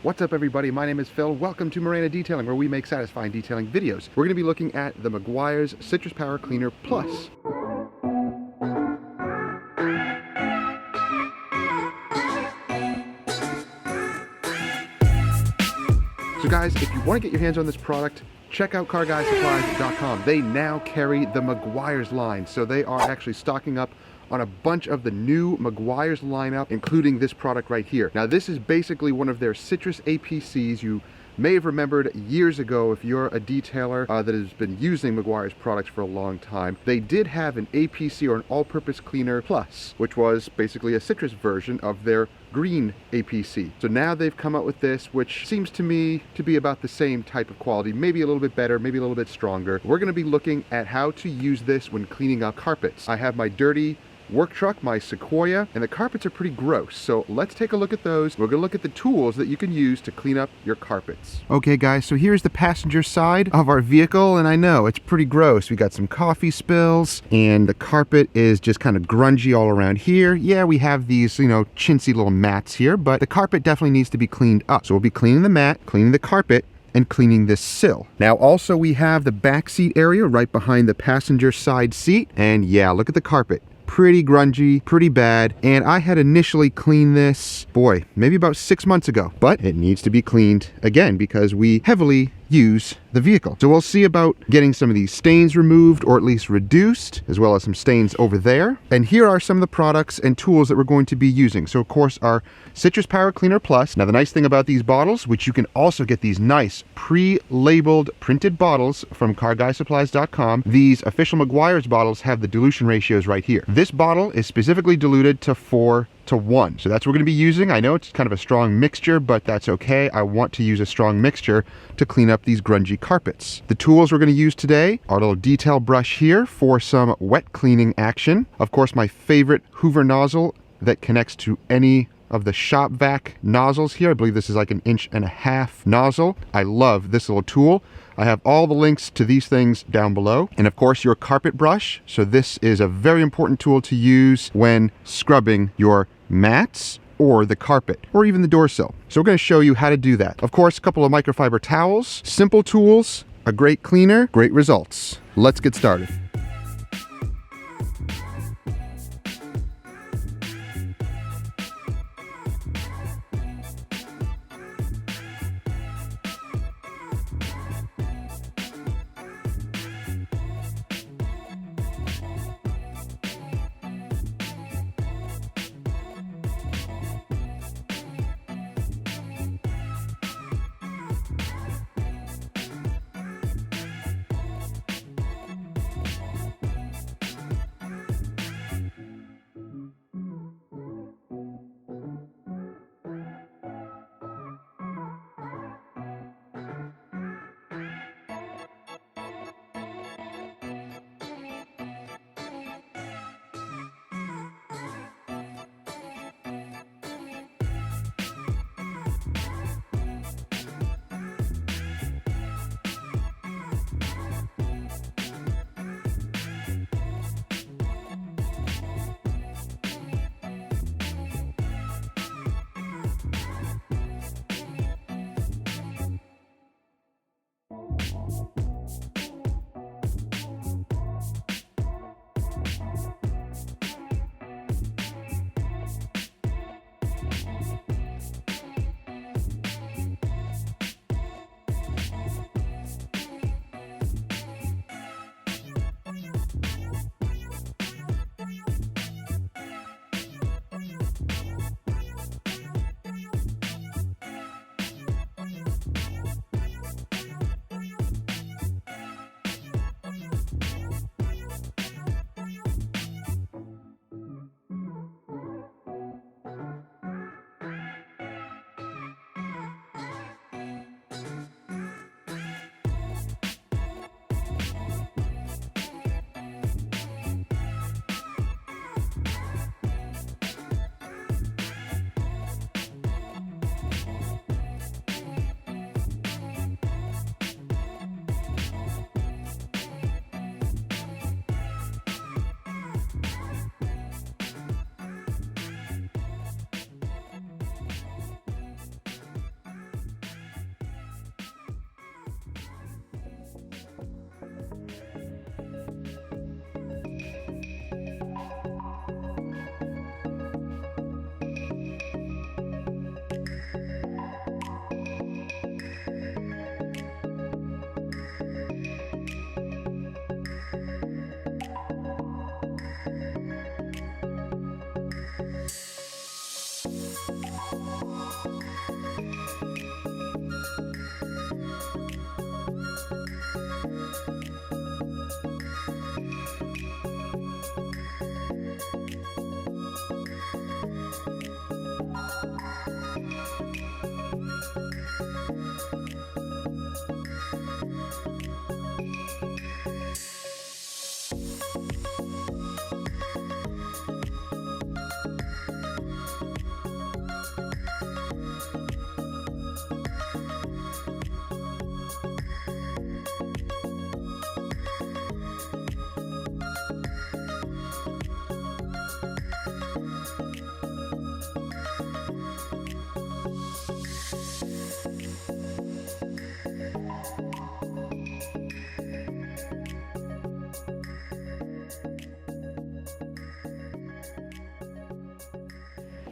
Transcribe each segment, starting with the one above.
What's up everybody, my name is Phil. Welcome to Miranda Detailing, where we make satisfying detailing videos. We're going to be looking at the Meguiar's Citrus Power Cleaner Plus. So guys, if you want to get your hands on this product, check out carguysupplies.com. They now carry the Meguiar's line, so they are actually stocking up on a bunch of the new Meguiar's lineup, including this product right here. Now this is basically one of their citrus APCs. You may have remembered years ago, if you're a detailer that has been using Meguiar's products for a long time, they did have an APC, or an all-purpose cleaner plus, which was basically a citrus version of their green APC. So now they've come out with this, which seems to me to be about the same type of quality, maybe a little bit better, maybe a little bit stronger. We're going to be looking at how to use this when cleaning up carpets. I have my dirty work truck, my Sequoia, and the carpets are pretty gross. So let's take a look at those. We're gonna look at the tools that you can use to clean up your carpets. Okay guys, so here's the passenger side of our vehicle, and I know it's pretty gross. We got some coffee spills, and the carpet is just kind of grungy all around here. Yeah, we have these, chintzy little mats here, but the carpet definitely needs to be cleaned up. So we'll be cleaning the mat, cleaning the carpet, and cleaning this sill. Now also we have the back seat area right behind the passenger side seat, and yeah, look at the carpet. Pretty grungy, pretty bad, and I had initially cleaned this, maybe about 6 months ago, but it needs to be cleaned again because we heavily use the vehicle. So we'll see about getting some of these stains removed, or at least reduced, as well as some stains over there. And here are some of the products and tools that we're going to be using. So of course our Citrus Power Cleaner Plus. Now the nice thing about these bottles, which you can also get these nice pre-labeled printed bottles from carguysupplies.com, these official Meguiar's bottles have the dilution ratios right here. This bottle is specifically diluted to 4:1. So that's what we're going to be using. I know it's kind of a strong mixture, but that's okay. I want to use a strong mixture to clean up these grungy carpets. The tools we're going to use today are a little detail brush here for some wet cleaning action. Of course, my favorite Hoover nozzle that connects to any of the shop vac nozzles here. I believe this is like an 1.5 inch nozzle. I love this little tool. I have all the links to these things down below. And of course, your carpet brush. So this is a very important tool to use when scrubbing your mats or the carpet or even the door sill. So we're going to show you how to do that. Of course, a couple of microfiber towels, simple tools, a great cleaner, great results. Let's get started.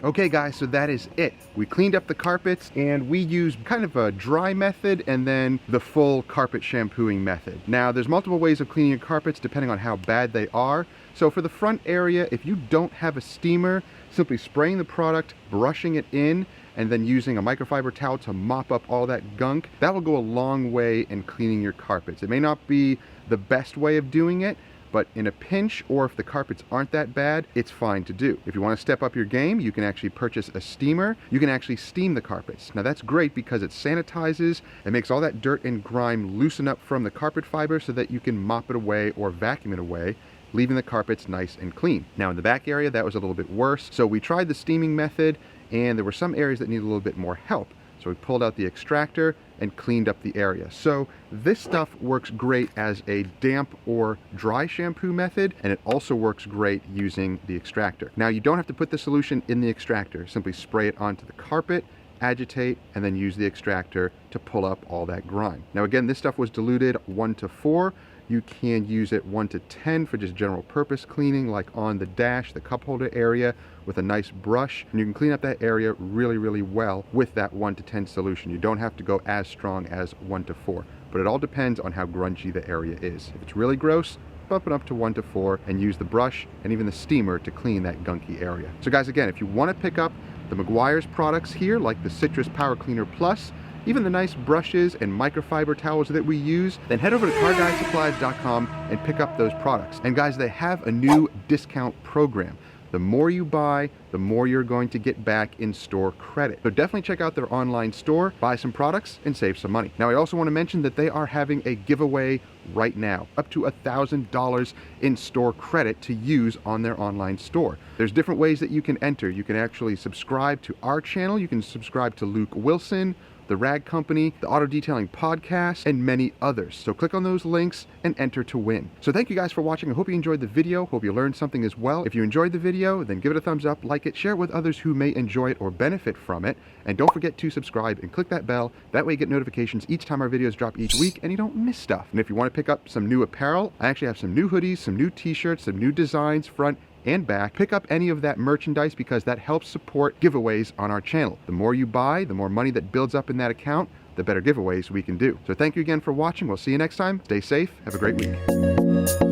Okay guys, so that is it. We cleaned up the carpets and we used kind of a dry method and then the full carpet shampooing method. Now there's multiple ways of cleaning your carpets depending on how bad they are. So for the front area, if you don't have a steamer, simply spraying the product, brushing it in, and then using a microfiber towel to mop up all that gunk, that will go a long way in cleaning your carpets. It may not be the best way of doing it, but in a pinch, or if the carpets aren't that bad, it's fine to do. If you want to step up your game, you can actually purchase a steamer. You can actually steam the carpets. Now that's great because it sanitizes, it makes all that dirt and grime loosen up from the carpet fiber so that you can mop it away or vacuum it away, leaving the carpets nice and clean. Now in the back area, that was a little bit worse. So we tried the steaming method and there were some areas that needed a little bit more help. So we pulled out the extractor and cleaned up the area. So this stuff works great as a damp or dry shampoo method, and it also works great using the extractor. Now you don't have to put the solution in the extractor. Simply spray it onto the carpet, agitate, and then use the extractor to pull up all that grime. Now again, this stuff was diluted 1:4. You can use it 1:10 for just general purpose cleaning, like on the dash, the cup holder area, with a nice brush. And you can clean up that area really, really well with that 1:10 solution. You don't have to go as strong as 1:4, but it all depends on how grungy the area is. If it's really gross, bump it up to 1:4 and use the brush and even the steamer to clean that gunky area. So guys, again, if you want to pick up the Meguiar's products here, like the Citrus Power Cleaner Plus, even the nice brushes and microfiber towels that we use, then head over to carguysupplies.com and pick up those products. And guys, they have a new discount program. The more you buy, the more you're going to get back in store credit. So definitely check out their online store, buy some products, and save some money. Now, I also want to mention that they are having a giveaway right now, up to $1,000 in store credit to use on their online store. There's different ways that you can enter. You can actually subscribe to our channel. You can subscribe to Luke Wilson, The Rag Company, the Auto Detailing Podcast, and many others. So click on those links and enter to win. So thank you guys for watching. I hope you enjoyed the video. Hope you learned something as well. If you enjoyed the video, then give it a thumbs up, like it, share it with others who may enjoy it or benefit from it. And don't forget to subscribe and click that bell. That way you get notifications each time our videos drop each week and you don't miss stuff. And if you want to pick up some new apparel, I actually have some new hoodies, some new t-shirts, some new designs, front and back. Pick up any of that merchandise because that helps support giveaways on our channel. The more you buy, the more money that builds up in that account, the better giveaways we can do. So thank you again for watching. We'll see you next time. Stay safe. Have a great week.